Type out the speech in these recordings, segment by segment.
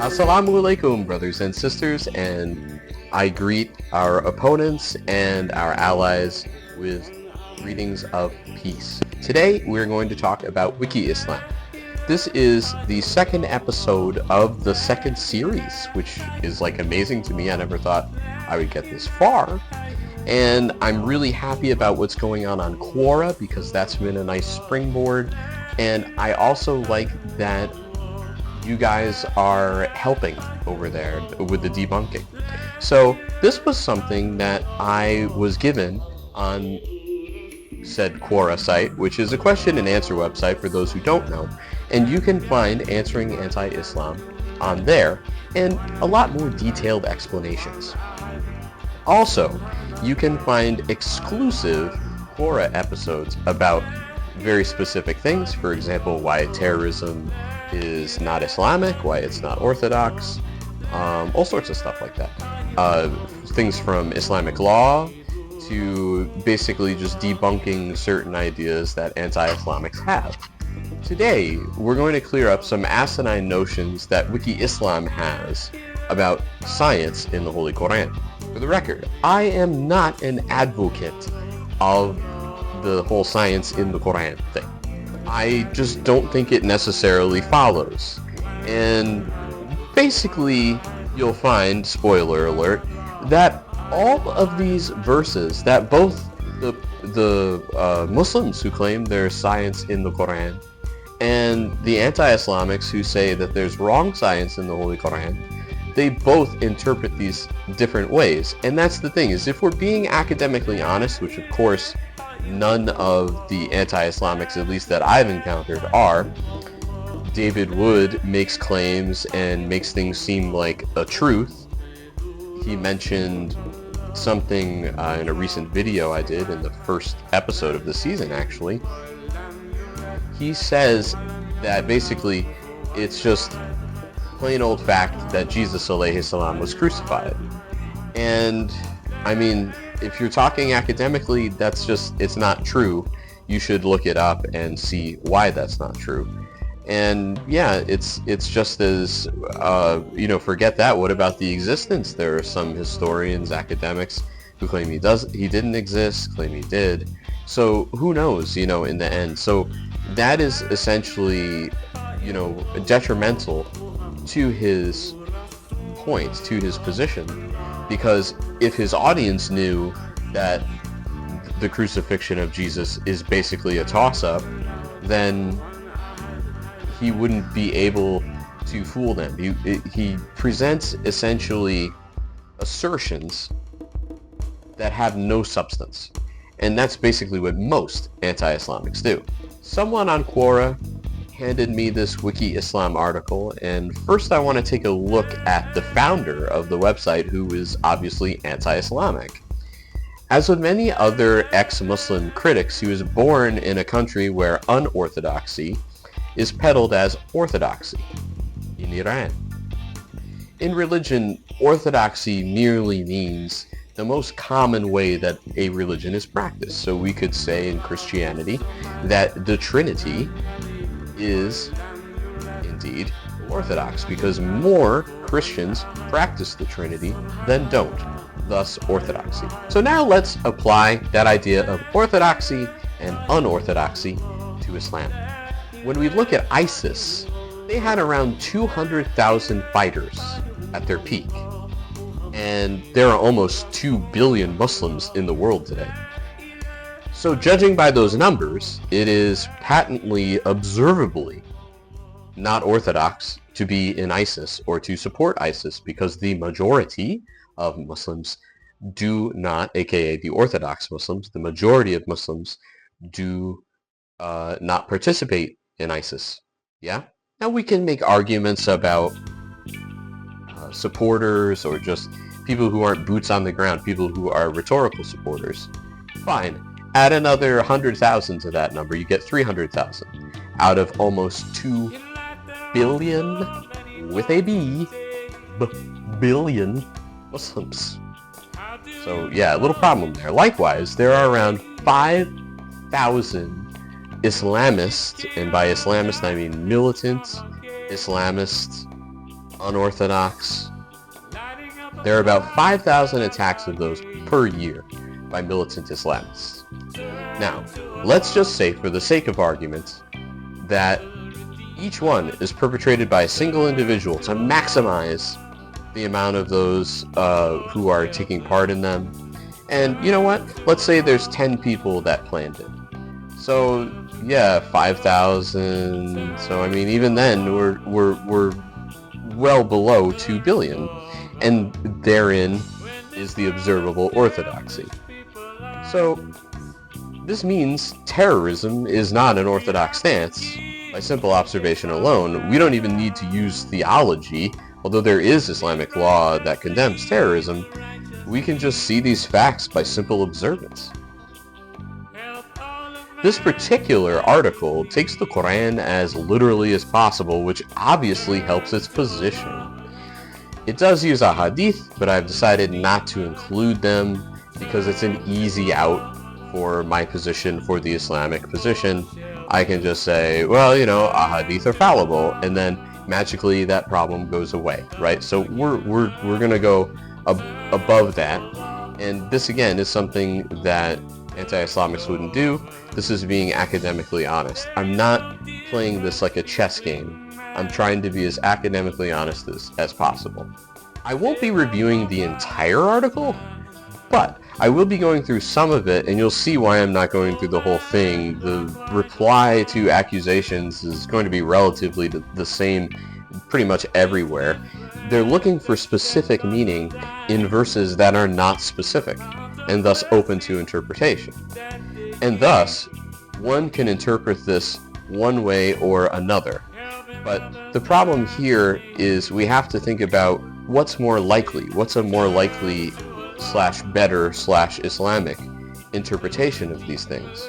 Assalamu alaikum, brothers and sisters, and I greet our opponents and our allies with greetings of peace. Today, we're going to talk about Wiki Islam. This is the second episode of the second series, which is amazing to me. I never thought I would get this far. And I'm really happy about what's going on Quora because that's been a nice springboard. And I also like that you guys are helping over there with the debunking. So this was something that I was given on said Quora site, which is a question and answer website for those who don't know. And you can find Answering Anti-Islam on there and a lot more detailed explanations. Also, you can find exclusive Quora episodes about very specific things. For example, why terrorism is not Islamic, why it's not Orthodox, all sorts of stuff like that. Things from Islamic law to basically just debunking certain ideas that anti-Islamics have. Today, we're going to clear up some asinine notions that Wiki Islam has about science in the Holy Quran. For the record, I am not an advocate of the whole science in the Quran thing. I just don't think it necessarily follows. And basically, you'll find, spoiler alert, that all of these verses that both the Muslims who claim there's science in the Quran and the anti-Islamics who say that there's wrong science in the Holy Quran, they both interpret these different ways. And that's the thing, is if we're being academically honest, which of course none of the anti-Islamics, at least that I've encountered, are, David Wood makes claims and makes things seem like a truth. He mentioned something in a recent video I did in the first episode of the season, actually. He says that basically it's just plain old fact that Jesus alayhi salam was crucified. And I mean, if you're talking academically, it's not true. You should look it up and see why that's not true. And yeah, it's just as, forget that. What about the existence? There are some historians, academics who claim he didn't exist, claim he did. So who knows, in the end. So that is essentially, detrimental to his point, to his position, because if his audience knew that the crucifixion of Jesus is basically a toss-up, then he wouldn't be able to fool them. He presents essentially assertions that have no substance. And that's basically what most anti-Islamics do. Someone on Quora handed me this Wiki Islam article, and first I want to take a look at the founder of the website, who is obviously anti-Islamic. As with many other ex-Muslim critics, he was born in a country where unorthodoxy is peddled as orthodoxy, in Iran. In religion, orthodoxy merely means the most common way that a religion is practiced. So we could say in Christianity that the Trinity is indeed orthodox, because more Christians practice the Trinity than don't, thus orthodoxy. So now let's apply that idea of orthodoxy and unorthodoxy to Islam. When we look at ISIS, they had around 200,000 fighters at their peak, and there are almost 2 billion Muslims in the world today. So judging by those numbers, it is patently, observably not orthodox to be in ISIS or to support ISIS, because the majority of Muslims do not, aka the Orthodox Muslims, the majority of Muslims do not participate in ISIS. Yeah? Now we can make arguments about supporters or just people who aren't boots on the ground, people who are rhetorical supporters. Fine. Add another 100,000 to that number, you get 300,000 out of almost 2 billion, with a B, billion Muslims. So yeah, a little problem there. Likewise, there are around 5,000 Islamists, and by Islamist I mean militant Islamists unorthodox. There are about 5,000 attacks of those per year by militant Islamists. Now, let's just say, for the sake of argument, that each one is perpetrated by a single individual to maximize the amount of those who are taking part in them. And you know what? Let's say there's 10 people that planned it. So yeah, 5,000. So I mean, even then, we're well below 2 billion, and therein is the observable orthodoxy. So this means terrorism is not an orthodox stance. By simple observation alone, we don't even need to use theology, although there is Islamic law that condemns terrorism. We can just see these facts by simple observance. This particular article takes the Quran as literally as possible, which obviously helps its position. It does use a hadith, but I've decided not to include them because it's an easy out for my position, for the Islamic position. I can just say, well, you know, a hadith are fallible, and then magically that problem goes away, right? So we're gonna go above that, and this again is something that anti-Islamists wouldn't do. This is being academically honest. I'm not playing this like a chess game. I'm trying to be as academically honest as possible. I won't be reviewing the entire article, but I will be going through some of it, and you'll see why I'm not going through the whole thing. The reply to accusations is going to be relatively the same pretty much everywhere. They're looking for specific meaning in verses that are not specific, and thus open to interpretation. And thus, one can interpret this one way or another. But the problem here is we have to think about what's more likely, what's a more likely / better / Islamic interpretation of these things.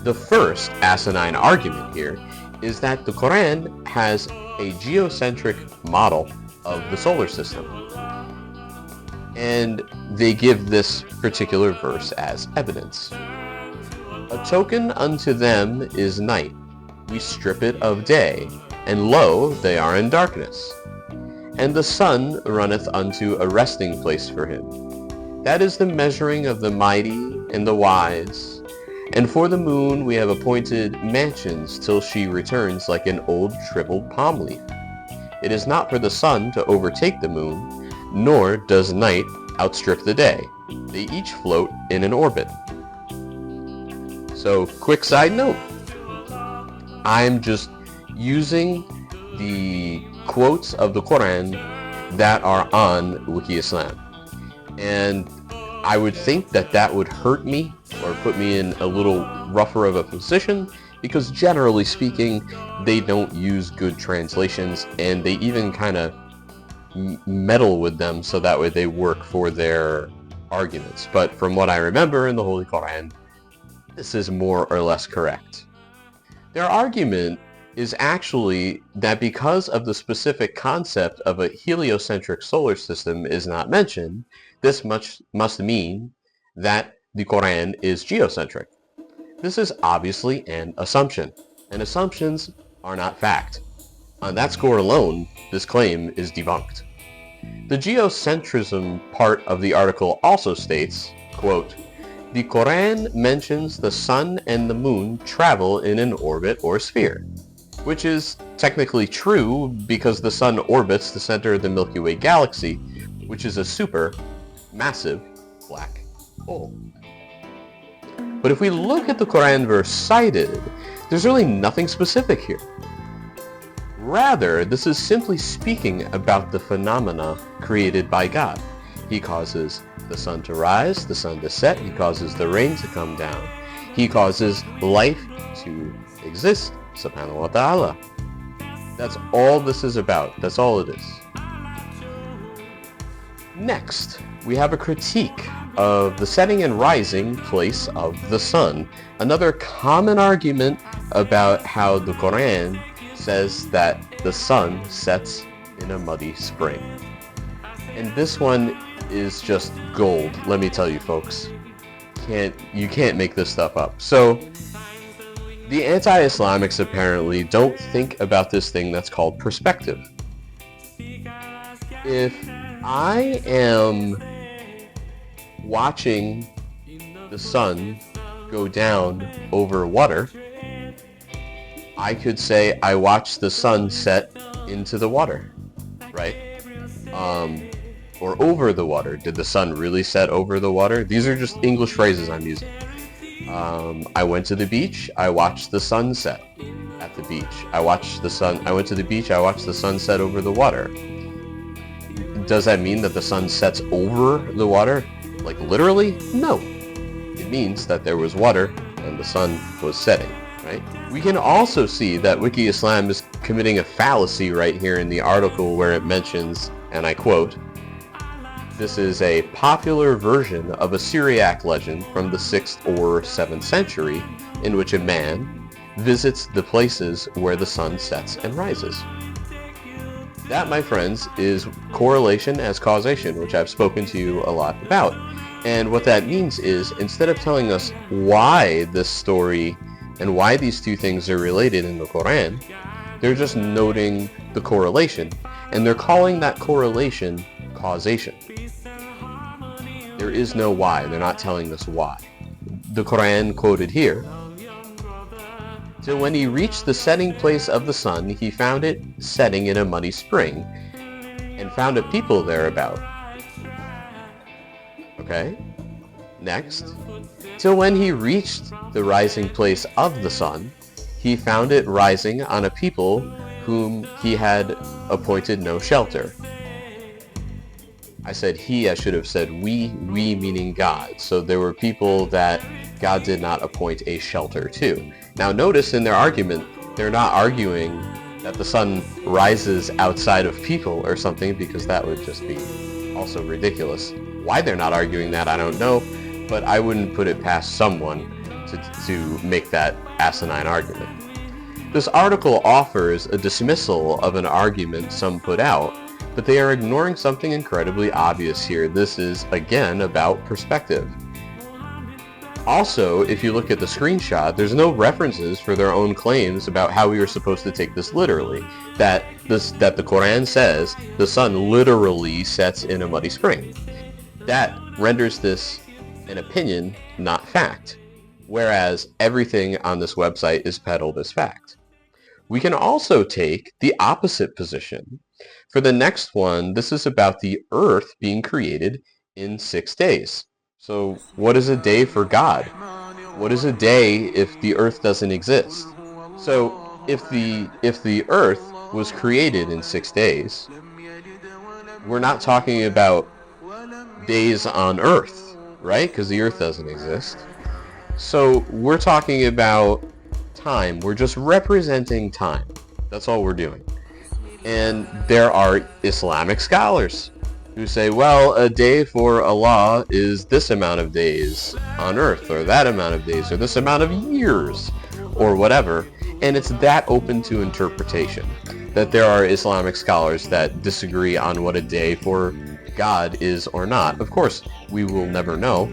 The first asinine argument here is that the Quran has a geocentric model of the solar system, and they give this particular verse as evidence. A token unto them is night. We strip it of day, and lo, they are in darkness. And the sun runneth unto a resting place for him. That is the measuring of the mighty and the wise. And for the moon we have appointed mansions till she returns like an old shriveled palm leaf. It is not for the sun to overtake the moon, nor does night outstrip the day. They each float in an orbit. So, quick side note. I'm just using the quotes of the Quran that are on Wiki Islam. And I would think that that would hurt me or put me in a little rougher of a position, because generally speaking, they don't use good translations, and they even kind of meddle with them so that way they work for their arguments. But from what I remember in the Holy Quran, this is more or less correct. Their argument is actually that because of the specific concept of a heliocentric solar system is not mentioned, this must mean that the Quran is geocentric. This is obviously an assumption, and assumptions are not fact. On that score alone, this claim is debunked. The geocentrism part of the article also states, quote, the Quran mentions the sun and the moon travel in an orbit or sphere, which is technically true because the sun orbits the center of the Milky Way galaxy, which is a super massive black hole. But if we look at the Quran verse cited, there's really nothing specific here. Rather, this is simply speaking about the phenomena created by God. He causes the sun to rise, the sun to set, he causes the rain to come down. He causes life to exist, subhanahu wa ta'ala. That's all this is about. That's all it is. Next, we have a critique of the setting and rising place of the sun. Another common argument about how the Quran says that the sun sets in a muddy spring. And this one is just gold, let me tell you folks. You can't make this stuff up. So, the anti-Islamics apparently don't think about this thing that's called perspective. If I am watching the sun go down over water, I could say I watched the sun set into the water, right? Or over the water. Did the sun really set over the water? These are just English phrases I'm using. I went to the beach. I watched the sunset at the beach. I went to the beach. I watched the sunset over the water. Does that mean that the sun sets over the water? Like literally? No. It means that there was water and the sun was setting, right? We can also see that Wiki Islam is committing a fallacy right here in the article where it mentions, and I quote, "This is a popular version of a Syriac legend from the 6th or 7th century in which a man visits the places where the sun sets and rises." That, my friends, is correlation as causation, which I've spoken to you a lot about. And what that means is, instead of telling us why this story and why these two things are related in the Quran, they're just noting the correlation, and they're calling that correlation causation. There is no why. They're not telling us why. The Quran quoted here, "Till when he reached the setting place of the sun, he found it setting in a muddy spring, and found a people thereabout." Okay? Next. "Till when he reached the rising place of the sun, he found it rising on a people whom he had appointed no shelter." I said he, I should have said we meaning God. So there were people that God did not appoint a shelter to. Now notice in their argument, they're not arguing that the sun rises outside of people or something, because that would just be also ridiculous. Why they're not arguing that, I don't know, but I wouldn't put it past someone to make that asinine argument. This article offers a dismissal of an argument some put out, but they are ignoring something incredibly obvious here. This is, again, about perspective. Also, if you look at the screenshot, there's no references for their own claims about how we are supposed to take this literally. That the Quran says the sun literally sets in a muddy spring. That renders this an opinion, not fact. Whereas everything on this website is peddled as fact. We can also take the opposite position. For the next one, this is about the earth being created in 6 days. So what is a day for God? What is a day if the earth doesn't exist? So if the earth was created in 6 days, we're not talking about days on earth, right? Because the earth doesn't exist. So we're talking about time. We're just representing time. That's all we're doing. And there are Islamic scholars who say, well, a day for Allah is this amount of days on earth, or that amount of days, or this amount of years, or whatever. And it's that open to interpretation that there are Islamic scholars that disagree on what a day for God is or not. Of course, we will never know,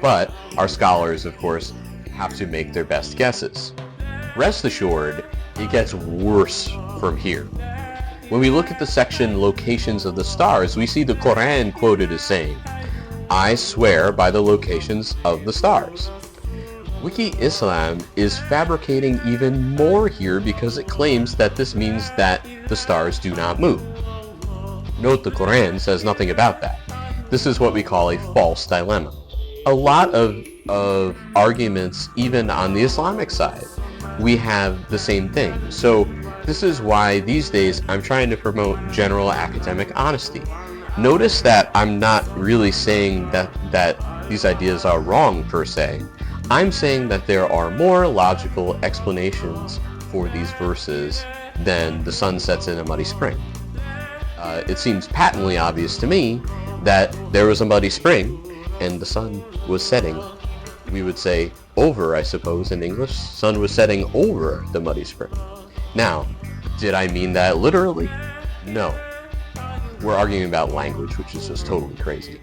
but our scholars, of course, have to make their best guesses. Rest assured, it gets worse from here. When we look at the section Locations of the Stars, we see the Quran quoted as saying, "I swear by the locations of the stars." Wiki Islam is fabricating even more here because it claims that this means that the stars do not move. Note the Quran says nothing about that. This is what we call a false dilemma. A lot of arguments, even on the Islamic side, we have the same thing. So this is why these days I'm trying to promote general academic honesty. Notice that I'm not really saying that these ideas are wrong per se. I'm saying that there are more logical explanations for these verses than the sun sets in a muddy spring. It seems patently obvious to me that there was a muddy spring and the sun was setting. We would say over, I suppose, in English. Sun was setting over the muddy spring. Now, did I mean that literally? No. We're arguing about language, which is just totally crazy.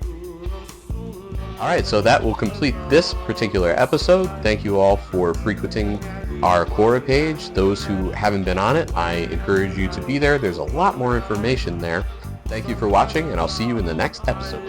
Alright, so that will complete this particular episode. Thank you all for frequenting our Quora page. Those who haven't been on it, I encourage you to be there. There's a lot more information there. Thank you for watching, and I'll see you in the next episode.